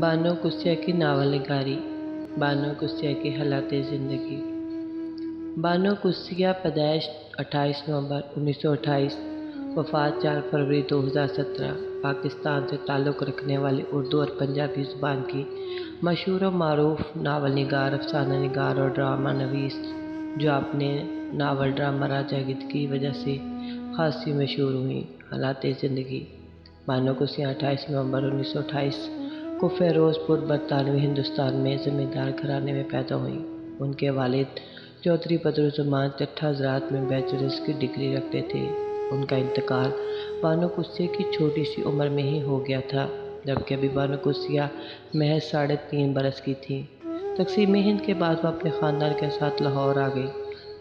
بانو قدسیہ کی ناول نگاری۔ بانو قدسیہ کی حالات زندگی۔ بانو قدسیہ پیدائش 28 نومبر 1928، وفات 4 فروری 2017، پاکستان سے تعلق رکھنے والی اردو اور پنجابی زبان کی مشہور و معروف ناول نگار، افسانہ نگار اور ڈرامہ نویس، جو اپنے ناول ڈرامہ راجہ گدھ کی وجہ سے خاصی مشہور ہوئیں۔ حالات زندگی۔ بانو قدسیہ 28 نومبر 1928 کو فیروز پور، برطانوی ہندوستان میں زمیندار گھرانے میں پیدا ہوئیں۔ ان کے والد چودھری بدرالزمان چٹھا زراعت میں بیچلرز کی ڈگری رکھتے تھے۔ ان کا انتقال بانو قدسیہ کی چھوٹی سی عمر میں ہی ہو گیا تھا، جبکہ ابھی بانو قدسیہ محض 3.5 برس کی تھیں۔ تقسیم ہند کے بعد وہ اپنے خاندان کے ساتھ لاہور آ گئی۔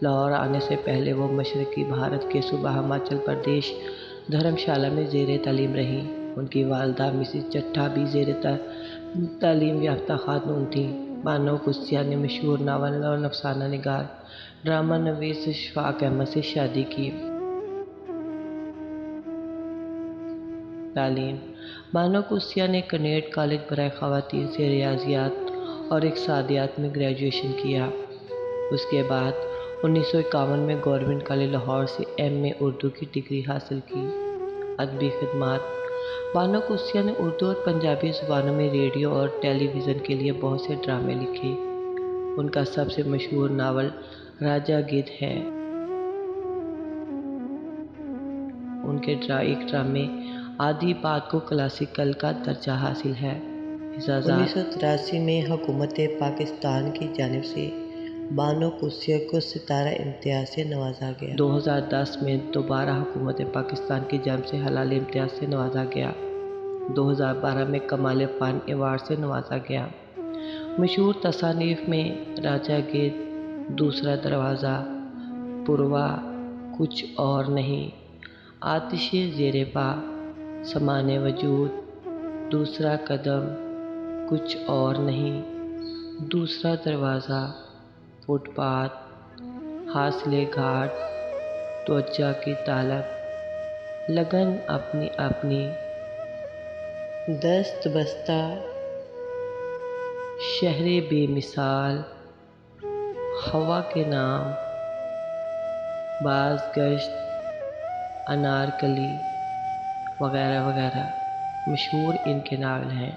لاہور آنے سے پہلے وہ مشرقی بھارت کے صوبہ ہماچل پردیش دھرم شالہ میں زیر تعلیم رہیں۔ ان کی والدہ مسز چٹھا بھی زیر تعلیم یافتہ خاتون تھیں۔ بانو قدسیہ نے مشہور ناول اور افسانہ نگار، ڈرامہ نویس اشفاق احمد سے شادی کی۔ تعلیم۔ بانو قدسیہ نے کنیڈ کالج برائے خواتین سے ریاضیات اور اقتصادیات میں گریجویشن کیا۔ اس کے بعد 1951 میں گورنمنٹ کالج لاہور سے M.A اردو کی ڈگری حاصل کی۔ ادبی خدمات۔ بانو قدسیہ نے اردو اور پنجابی زبانوں میں ریڈیو اور ٹیلی ویژن کے لیے بہت سے ڈرامے لکھے۔ ان کا سب سے مشہور ناول راجہ گدھ ہے۔ ان کے ایک ڈرامے آدھی بات کو کلاسیکل کا درجہ حاصل ہے۔ اعزازات۔ 1983 میں حکومت پاکستان کی جانب سے بانو قدسیہ کو ستارہ امتیاز سے نوازا گیا۔ 2010 میں دوبارہ حکومت پاکستان کی جانب سے ہلال امتیاز سے نوازا گیا۔ 2012 میں کمال فن ایوارڈ سے نوازا گیا۔ مشہور تصانیف میں راجہ گدھ، دوسرا دروازہ، پوروا، کچھ اور نہیں، آتش زیر پا، سامان وجود، دوسرا قدم، کچھ اور نہیں، دوسرا دروازہ، فٹ پاتھ، حاصل گھاٹ، توجہ کی طلب، لگن اپنی اپنی، دست بستہ، شہر بے مثال، ہوا کے نام، باز گشت، انارکلی وغیرہ وغیرہ مشہور ان کے ناول ہیں۔